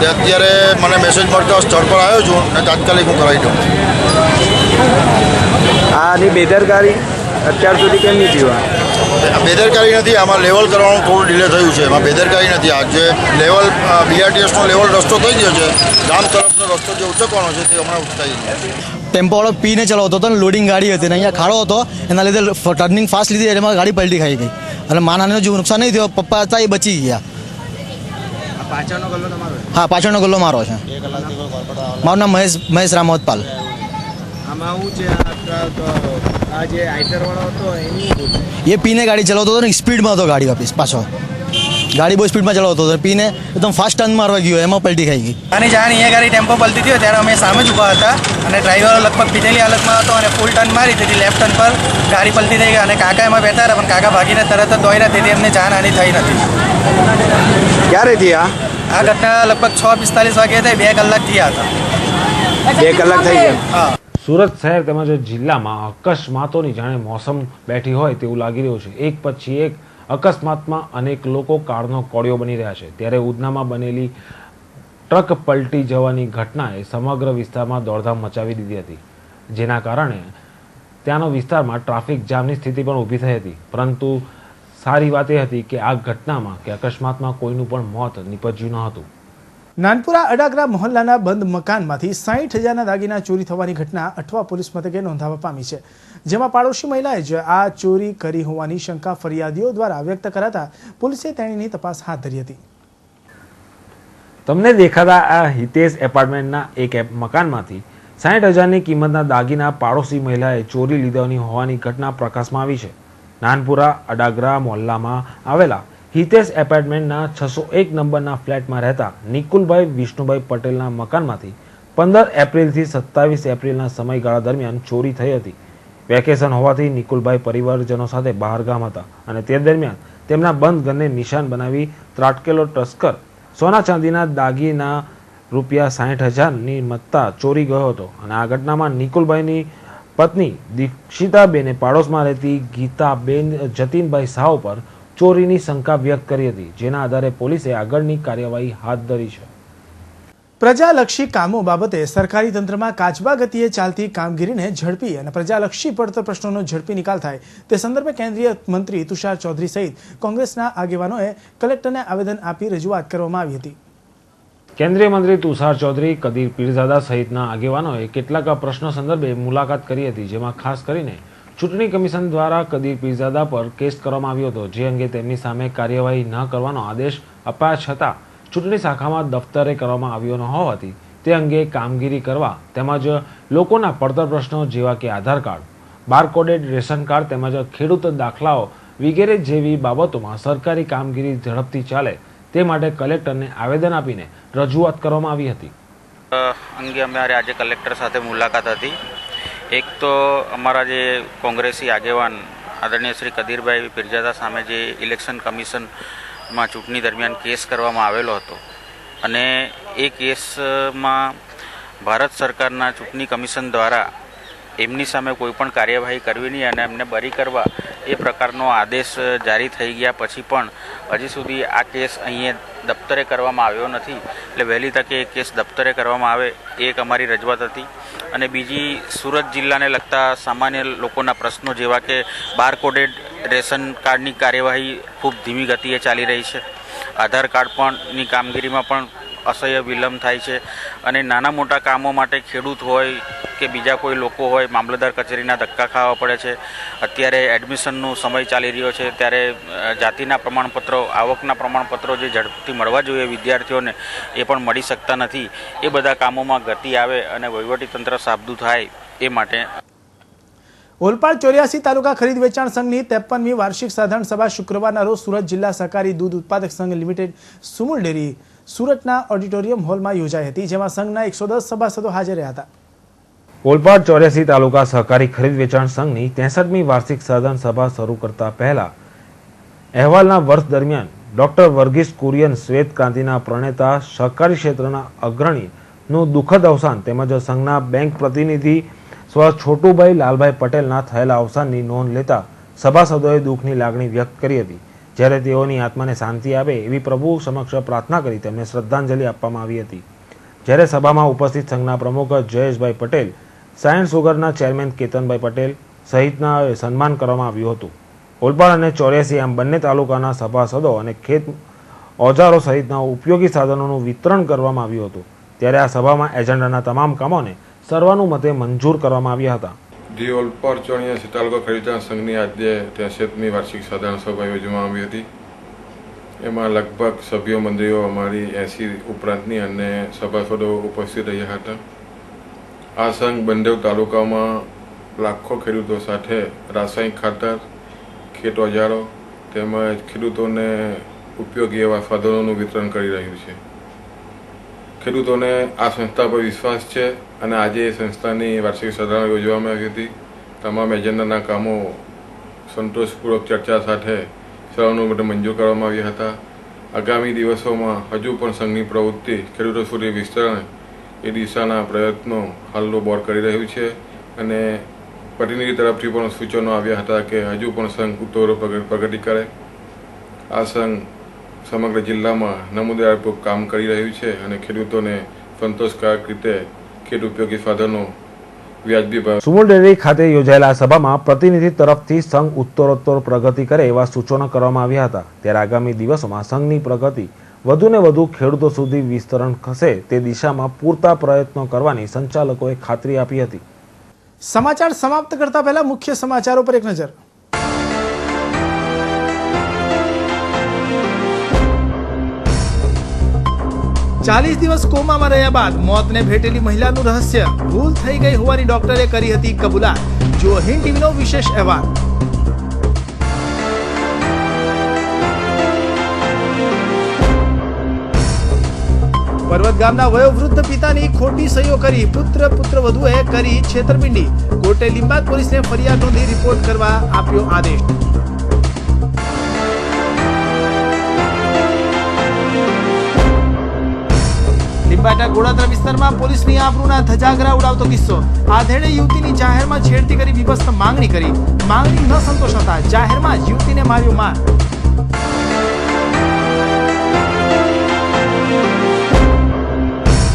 તે અત્યારે મને મેસેજ મળતા સ્થળ પર આવ્યો છું અને તાત્કાલિક હું કરાવી દઉં. આની બેદરકારી અત્યાર સુધી કેમ નહીં થયું? બેદરકારી નથી, આમાં લેવલ કરવાનું થોડું ડિલે થયું છે. એમાં બેદરકારી નથી. આ જે લેવલ BRTSનો લેવલ રસ્તો થઈ ગયો છે, ગામ તરફનો રસ્તો જે ઉચકવાનો છે તે હમણાં ઉચકાઈ ગયો. ટેમ્પોવાળો પીને ચલાવતો હતો ને લોડિંગ ગાડી હતી ને અહીંયા ખાડો હતો, એના લીધે ટર્નિંગ ફાસ્ટ લીધી એમાં ગાડી પલટી ખાઈ ગઈ અને માનાનો જેવું નુકસાન નહીં થયો. પપ્પા હતા એ બચી ગયા. પાછળનો ગલ્લો તમારો? હા, પાછળનો ગલ્લો મારો છે. મારું નામ મહેશ રામોદપાલ. આમાં શું છે, આ જે આઈટરવાળો હતો એની એ પીને ગાડી ચલાવતો હતો ને સ્પીડમાં હતો ગાડી વાપીસ પાછો. ગાડી બહુ સ્પીડમાં ચલાવતો હતો, પીને એકદમ ફાસ્ટ ટર્ન મારવા ગયો, એમાં પલટી ખાઈ ગઈ. આની જાણ અહીંયા ગાડી ટેમ્પો પલટી થયો ત્યારે અમે સામે જ ઊભા હતા અને ડ્રાઈવર લગભગ પીધેલી હાલતમાં હતો અને ફૂલ ટર્ન મારી તેથી લેફ્ટ ટર્ન પર ગાડી પલટી થઈ ગઈ અને કાકા એમાં બેઠા હતા પણ કાકા ભાગીને તરત જ દોડ્યા તેથી એમને જાનહાની થઈ નથી. ક્યારે થઈ આ ઘટના? લગભગ 6:45 વાગે થઈ, 2 કલાક થયા હતા. 2 કલાક થઈ ગયા. હા. સુરત શહેર તેમજ જિલ્લામાં અકસ્માતોની જાણે મોસમ બેઠી હોય તેવું લાગી રહ્યું છે. એક પછી એક અકસ્માતમાં અનેક લોકો કાળનો કોળિયો બની રહ્યા છે. ત્યારે ઉધનામાં બનેલી ટ્રક પલટી જવાની ઘટનાએ સમગ્ર વિસ્તારમાં દોડધામ મચાવી દીધી હતી, જેના કારણે ત્યાંનો વિસ્તારમાં ટ્રાફિક જામની સ્થિતિ પણ ઊભી થઈ હતી. પરંતુ સારી વાત એ હતી કે આ ઘટનામાં કે અકસ્માતમાં કોઈનું પણ મોત નીપજ્યું ન હતું. નાનપુરા અડાગરા મહોલ્લાના બંધ મકાનમાંથી 60,000ના દાગીના ચોરી થવાની ઘટના અઠવા પોલીસ મથકે નોંધાવા પામી છે, જેમાં પાડોશી મહિલાએ જ આ ચોરી કરી હોવાની શંકા ફરિયાદીઓ દ્વારા વ્યક્ત કરાતા પોલીસે તેણીની તપાસ હાથ ધરી હતી. તમને દેખાતા આ હિતેશ એપાર્ટમેન્ટના એક મકાનમાંથી 60,000ની કિંમતના દાગીના પાડોશી મહિલાએ ચોરી લીધવાની હોવાની ઘટના પ્રકાશમાં આવી છે. નાનપુરા અડાગરા મોહલ્લામાં આવેલા હિતેશ એપાર્ટમેન્ટના 601 નંબરના ફ્લેટમાં રહેતા નિકુલભાઈ વિષ્ણુભાઈ પટેલના મકાનમાંથી 15 એપ્રિલથી 27 એપ્રિલના સમયગાળા દરમિયાન ચોરી થઈ હતી. વેકેશન હોવાથી નિકુલભાઈ પરિવારજનો સાથે બહારગામ હતા અને તે દરમિયાન તેમના બંધ ઘરને નિશાન બનાવી ત્રાટકેલો તસ્કર સોના ચાંદીના દાગીના ₹60,000ની મત્તા ચોરી ગયો હતો. અને આ ઘટનામાં નિકુલભાઈની પત્ની દીક્ષિતાબેને પાડોશમાં રહેતી ગીતાબેન જતીનભાઈ સાવ પર ચોરીની શંકા વ્યક્ત કરી હતી, જેના આધારે પોલીસે આગળની કાર્યવાહી હાથ ધરી છે. પ્રજાલક્ષી કામો બાબતે સરકારી તંત્રમાં કાચબા ગતિએ ચાલતી કામગીરીને ઝડપી અને પ્રજાલક્ષી પડતર પ્રશ્નોનો ઝડપી નિકાલ થાય તે સંદર્ભે કેન્દ્રીય મંત્રી તુષાર ચૌધરી સહિત કોંગ્રેસના આગેવાનોએ કલેક્ટરને આવેદન આપી રજૂઆત કરવામાં આવી હતી. કેન્દ્રીય મંત્રી તુષાર ચૌધરી, કદીર પીરઝાદા સહિતના આગેવાનોએ કેટલાક પ્રશ્નો સંદર્ભે મુલાકાત કરી હતી, જેમાં ખાસ કરીને ચૂંટણી કમિશન દ્વારા કદીર પીરઝાદા પર કેસ કરવામાં આવ્યો હતો, જે અંગે તેમની સામે કાર્યવાહી ન કરવાનો આદેશ અપાયા છતાં ચૂંટણી શાખામાં દફતરે કરવામાં આવ્યો ન હોવાથી તે અંગે કામગીરી કરવા તેમજ લોકોના પડતર પ્રશ્નો જેવા કે આધાર કાર્ડ, બારકોડેડ રેશન કાર્ડ તેમજ ખેડૂત દાખલાઓ વગેરે જેવી બાબતોમાં સરકારી કામગીરી ઝડપથી ચાલે તે માટે કલેક્ટરને આવેદન આપીને રજૂઆત કરવામાં આવી હતી. અંગે અમારે આજે કલેક્ટર સાથે મુલાકાત હતી. એક તો અમારા જે કોંગ્રેસી આગેવાન આદરણીય શ્રી કદીરભાઈ પીરઝાદા સામે જે ઇલેક્શન કમિશનમાં ચૂંટણી દરમિયાન કેસ કરવામાં આવેલો હતો અને એ કેસમાં ભારત સરકારના ચૂંટણી કમિશન દ્વારા એમની સામે કોઈ પણ કાર્યવાહી કરવી નહીં અને એમને બરી કરવા એ પ્રકારનો આદેશ જારી થઈ ગયા પછી પણ હજી સુધી આ કેસ અહીંયા દફતરે કરવામાં આવ્યો નથી. એટલે વહેલી તકે એ કેસ દફતરે કરવામાં આવે એ એક અમારી રજૂઆત હતી. અને બીજી સુરત જિલ્લાને લગતા સામાન્ય લોકોના પ્રશ્નો જેવા કે બારકોડેડ રેશન કાર્ડની કાર્યવાહી ખૂબ ધીમી ગતિએ ચાલી રહી છે. આધાર કાર્ડ પણની કામગીરીમાં પણ અસહ્ય વિલંબ થાય છે અને નાના મોટા કામો માટે ખેડૂત હોય કે બીજા કોઈ લોકો હોય મામલતદાર કચેરીના ધક્કા ખાવા પડે છે. અત્યારે એડમિશનનો સમય ચાલી રહ્યો છે ત્યારે જાતિના પ્રમાણપત્રો, આવકના પ્રમાણપત્રો જે ઝડપથી મળવા જોઈએ વિદ્યાર્થીઓને એ પણ મળી શકતા નથી. એ બધા કામોમાં ગતિ આવે અને વહીવટીતંત્ર સાબદું થાય એ માટે ઓલપાડ 84 તાલુકા ખરીદ વેચાણ સંઘની 53મી વાર્ષિક સાધારણ સભા શુક્રવારના રોજ સુરત જિલ્લા સહકારી દૂધ ઉત્પાદક સંઘ લિમિટેડ સુમુલ ડેરી સુરતના ઓડિટોરિયમ હોલમાં યોજાઈ હતી, જેમાં સંઘના 110 સભાસદો હાજર રહ્યા હતા. ઓલપાડ 84 તાલુકા સહકારી ખરીદ વેચાણ સંઘની 63મી વાર્ષિક સાધારણ સભા શરૂ કરતા પહેલા અહેવાલના વર્ષ દરમિયાન ડોક્ટર વર્ગીસ કુરિયન શ્વેત ક્રાંતિના પ્રણેતા સહકારી ક્ષેત્રના અગ્રણીનું દુઃખદ અવસાન તેમજ સંઘના બેંક પ્રતિનિધિ સ્વ છોટુભાઈ લાલભાઈ પટેલના થયેલા અવસાનની નોંધ લેતા સભાસદોએ દુઃખની લાગણી વ્યક્ત કરી હતી, જ્યારે તેઓની આત્માને શાંતિ આપે એવી પ્રભુ સમક્ષ પ્રાર્થના કરી તેમને શ્રદ્ધાંજલિ આપવામાં આવી હતી. જ્યારે સભામાં ઉપસ્થિત સંઘના પ્રમુખ જયેશભાઈ પટેલ, સાયન્સ સુગરના ચેરમેન કેતનભાઈ પટેલ સહિતના સન્માન કરવામાં આવ્યું હતું. ઓલપાડ અને 84 આમ બંને તાલુકાના સભાસદો અને ખેત ઓજારો સહિતના ઉપયોગી સાધનોનું વિતરણ કરવામાં આવ્યું હતું. ત્યારે આ સભામાં એજન્ડાના તમામ કામોને સર્વાનુમતે મંજૂર કરવામાં આવ્યા હતા. ધી ઓલપાડ 84 તાલુકા ખરીદદાર સંઘની આજે 63મી વાર્ષિક સાધારણ સભા યોજવામાં આવી હતી. એમાં લગભગ સભ્યો મંત્રીઓ અમારી 80 ઉપરાંતની અને સભાસદો ઉપસ્થિત રહ્યા હતા. આ સંઘ બંને તાલુકામાં લાખો ખેડૂતો સાથે રાસાયણિક ખાતર, ખેત ઓજારો તેમજ ખેડૂતોને ઉપયોગી એવા સાધનોનું વિતરણ કરી રહ્યું છે. ખેડૂતોને આ સંસ્થા પર વિશ્વાસ છે અને આજે એ સંસ્થાની વાર્ષિક સાધારણ યોજવામાં આવી હતી. તમામ એજન્ડાના કામો સંતોષપૂર્વક ચર્ચા સાથે સર્વાનુમતે મંજૂર કરવામાં આવ્યા હતા. આગામી દિવસોમાં હજુ પણ સંઘની પ્રવૃત્તિ ખેડૂતો સુધી વિસ્તરણ એ દિશાના પ્રયત્નો હાલનું બોર્ડ કરી રહ્યું છે અને પ્રતિનિધિ તરફથી પણ સૂચનો આવ્યા હતા કે હજુ પણ સંઘ ઉત્તરો પ્રગતિ કરે. આ સંઘ સમગ્ર જિલ્લામાં નમૂદારપૂર્વક કામ કરી રહ્યું છે અને ખેડૂતોને સંતોષકારક રીતે ખેત ઉપયોગી સાધનો વ્યાજબી ભાવ. સુમુલ ડેરી ખાતે યોજાયેલા સભામાં પ્રતિનિધિ તરફથી સંઘ ઉત્તરોત્તર પ્રગતિ કરે એવા સૂચનો કરવામાં આવ્યા હતા. ત્યારે આગામી દિવસોમાં સંઘની પ્રગતિ વધુને વધુ ખેડૂતો સુધી વિસ્તરણ થશે તે દિશામાં પૂરતા પ્રયત્નો કરવાની સંચાલકોએ ખાતરી આપી હતી. સમાચાર સમાપ્ત કરતા પહેલા મુખ્ય સમાચારો પર એક નજર. ચાલીસ દિવસ કોમામાં રહ્યા બાદ મોતને ભેટેલી મહિલાનું રહસ્ય, ભૂલ થઈ ગઈ હોવાની ડોક્ટરે કરી હતી કબૂલાત. જો હિન્દ ટીવીનો વિશેષ અહેવાલ. પર્વત ગામના વયોવૃદ્ધ પિતાની ખોટી સહીઓ કરી પુત્રવધુએ કરી છેતરપિંડી. કોર્ટે લીંબાદ પોલીસને ફરિયાદ નોંધી રિપોર્ટ કરવા આપ્યો આદેશ. લીંબાદના ગોળાદરા વિસ્તારમાં પોલીસની આબરૂના ધજાગરા ઉડાવતો કિસ્સો. આધેડે યુવતીની જાહેરમાં છેડતી કરી વિભત્સ માંગણી કરી. માંગણી ન સંતોષાતા જાહેરમાં જ યુવતીને માર્યો માર.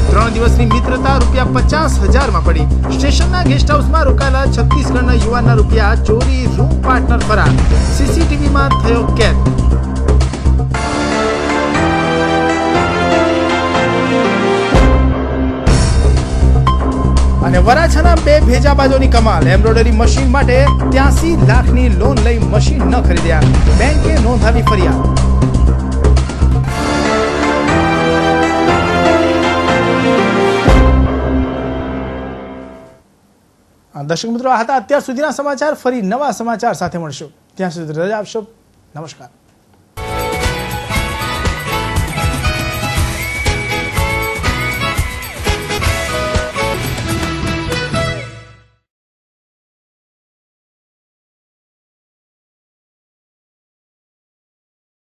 ત્રણ દિવસની મિત્રતા ₹50,000માં પડી. સ્ટેશનના ગેસ્ટ હાઉસમાં રોકાયેલા છત્તીસગઢના યુવાનના રૂપિયા ચોરી, રૂમ પાર્ટનર ફરાર. સીસીટીવીમાં થયો કેદ. અને વરાછાના 2 ભેજાબાજોની કમાલ. એમ્બ્રોઇડરી મશીન માટે 83 લાખની લોન લઈ મશીન ન ખરીદ્યા. બેંકે નોંધાવી ફરિયાદ. દર્શક મિત્રો, આ હતા અત્યાર સુધીના સમાચાર. ફરી નવા સમાચાર સાથે મળશું. ત્યાં સુધી રજા આપશો. નમસ્કાર.